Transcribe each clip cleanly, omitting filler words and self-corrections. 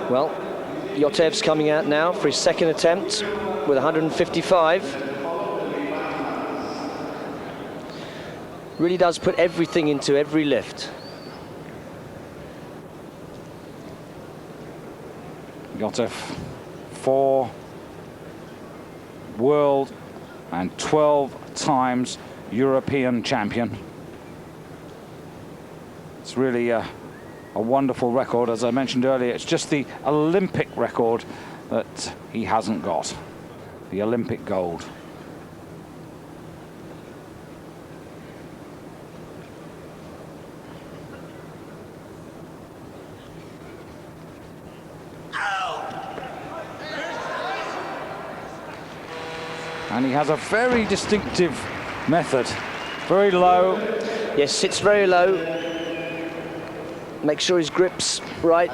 Well, Yotev's coming out now for his second attempt with 155. Really does put everything into every lift. Yotev, 4 world and 12 times European champion. It's really a wonderful record. As I mentioned earlier, it's just the Olympic record that he hasn't got, the Olympic gold. And he has a very distinctive method. Very low. Yes, sits very low. Make sure his grip's right.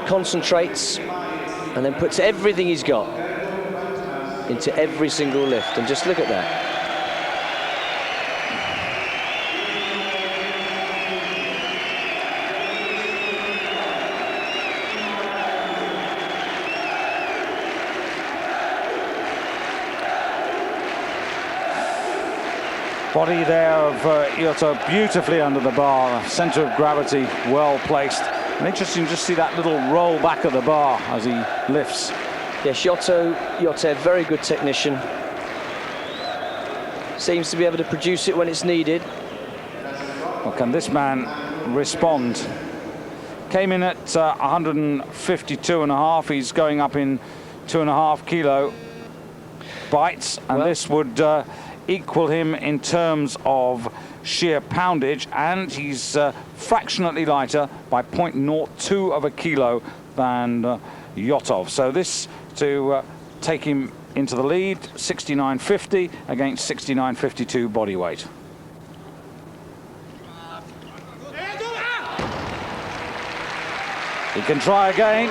Concentrates. And then puts everything he's got into every single lift. And just look at that. Body there of Yotov beautifully under the bar, centre of gravity well placed. And interesting to see that little roll back of the bar as he lifts. Yes, Yotev, very good technician. Seems to be able to produce it when it's needed. Well, can this man respond? Came in at 152.5. He's going up in 2.5 kilo bites, and well, this would equal him in terms of sheer poundage, and he's fractionally lighter by 0.02 of a kilo than Yotov. So this to take him into the lead, 69.50 against 69.52 body weight. He can try again.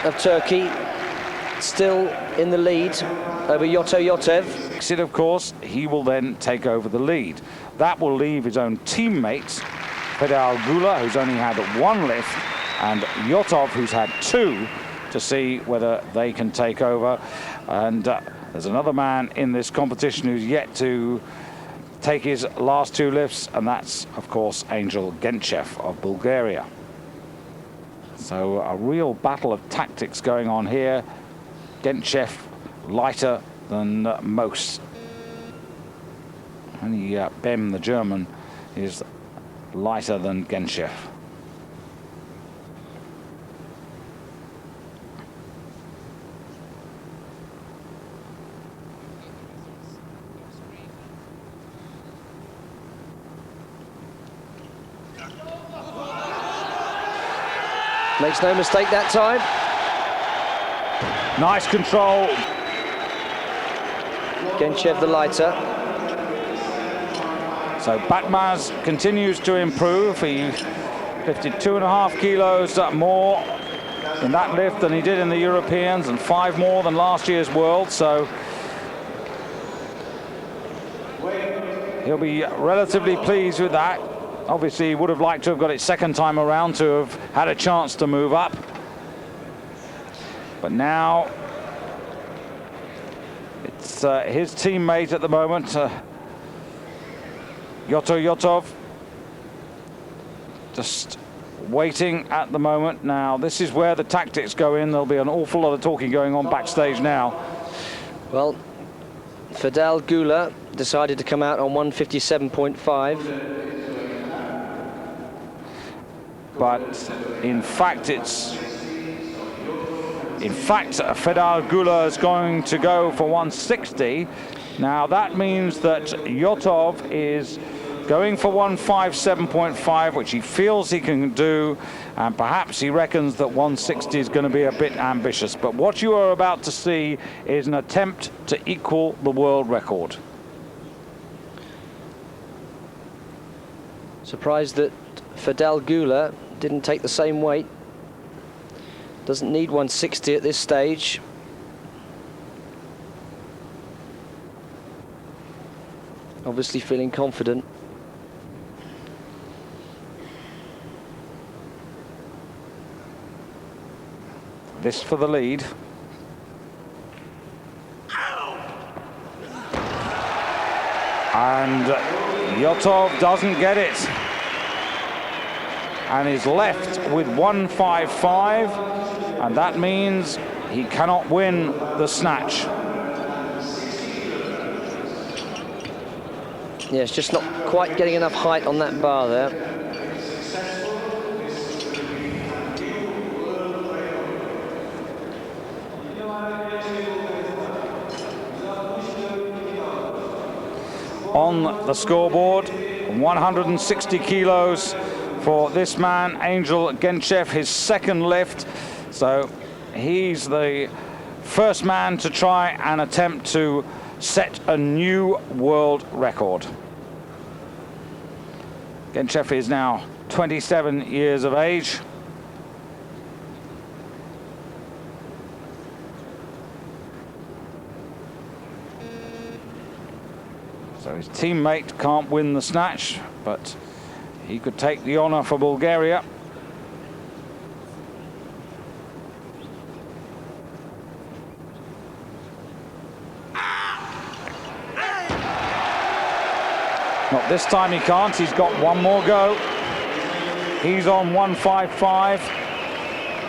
Of Turkey, still in the lead over Yotev. Exit, of course, he will then take over the lead. That will leave his own teammates, Fedal Gula, who's only had 1 lift, and Yotov, who's had 2, to see whether they can take over. And there's another man in this competition who's yet to take his last 2 lifts, and that's, of course, Angel Genchev of Bulgaria. So a real battle of tactics going on here. Genchev lighter than most. Only Bem, the German, is lighter than Genchev. Makes no mistake that time. Nice control. Genchev the lighter. So Batmaz continues to improve. He lifted 2.5 kilos more in that lift than he did in the Europeans, and 5 more than last year's World. So he'll be relatively pleased with that. Obviously, he would have liked to have got it second time around to have had a chance to move up. But now it's his teammate at the moment, Yotov, just waiting at the moment. Now, this is where the tactics go in. There'll be an awful lot of talking going on backstage now. Well, Fedal Gula decided to come out on 157.5. But in fact, Fedal Gula is going to go for 160. Now that means that Yotov is going for 157.5, which he feels he can do, and perhaps he reckons that 160 is going to be a bit ambitious. But what you are about to see is an attempt to equal the world record. Surprised that Fedal Gula didn't take the same weight. Doesn't need 160 at this stage. Obviously feeling confident. This for the lead. And Yotov doesn't get it. And is left with 155. And that means he cannot win the snatch. Yeah, it's just not quite getting enough height on that bar there. On the scoreboard, 160 kilos for this man, Angel Genchev, his second lift. So he's the first man to try and attempt to set a new world record. Genchev is now 27 years of age. So his teammate can't win the snatch, but he could take the honor for Bulgaria. Not this time he can't, he's got one more go. He's on 155.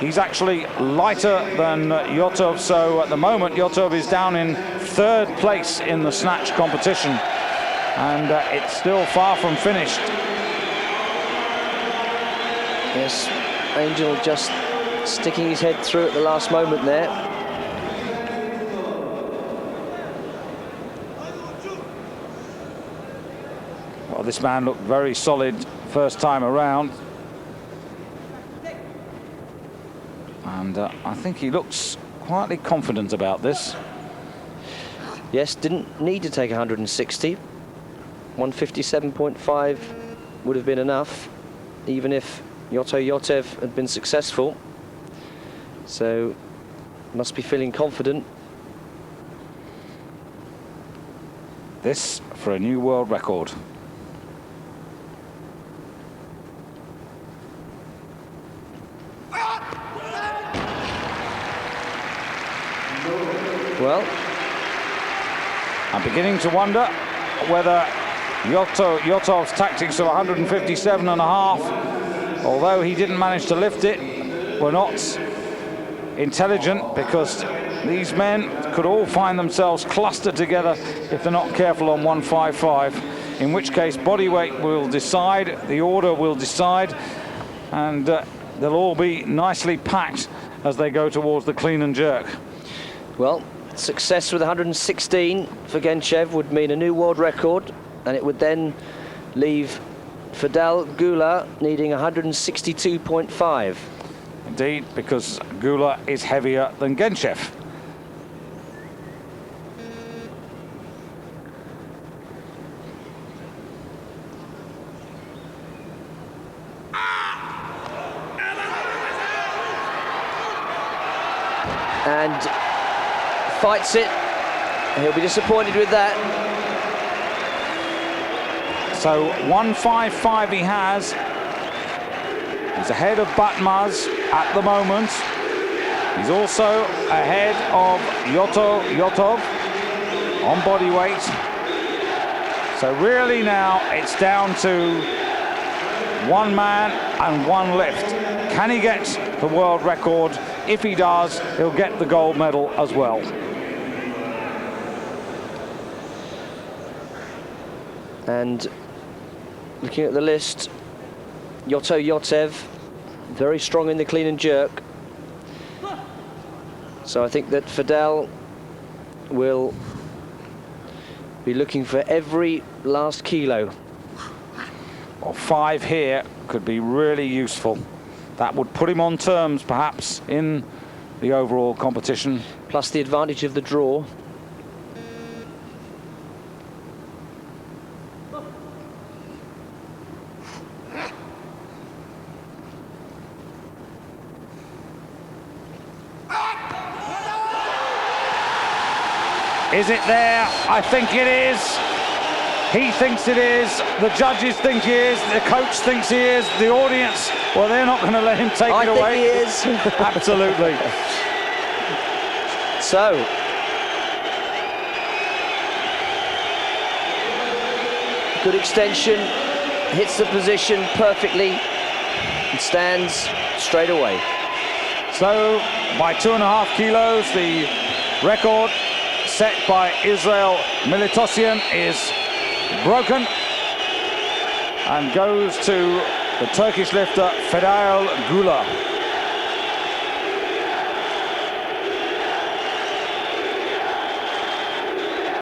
He's actually lighter than Yotov, so at the moment Yotov is down in third place in the snatch competition. And it's still far from finished. Yes, Angel just sticking his head through at the last moment there. Well, this man looked very solid first time around. And I think he looks quietly confident about this. Yes, didn't need to take 160. 157.5 would have been enough, even if Yotev had been successful. So, must be feeling confident. This for a new world record. Well, I'm beginning to wonder whether Yotov's tactics of 157.5, although he didn't manage to lift it, were not intelligent, because these men could all find themselves clustered together if they're not careful on 155, in which case body weight will decide, the order will decide, and they'll all be nicely packed as they go towards the clean and jerk. Well, success with 116 for Genchev would mean a new world record, and it would then leave Fidel Gula needing 162.5. Indeed, because Gula is heavier than Genchev. And fights it. He'll be disappointed with that. So 155 he has. He's ahead of Batmaz at the moment. He's also ahead of Yotov on body weight. So really now it's down to one man and one lift. Can he get the world record? If he does, he'll get the gold medal as well. And looking at the list, Yotev, very strong in the clean and jerk. So I think that Fidel will be looking for every last kilo. Well, 5 here could be really useful. That would put him on terms, perhaps, in the overall competition. Plus the advantage of the draw. Is it there? I think it is. He thinks it is. The judges think he is. The coach thinks he is. The audience, well, they're not going to let him take it away. I think he is. Absolutely. So, good extension, hits the position perfectly and stands straight away. So, by 2.5 kilos, the record set by Israel Militosian is broken and goes to the Turkish lifter Fedal Gula.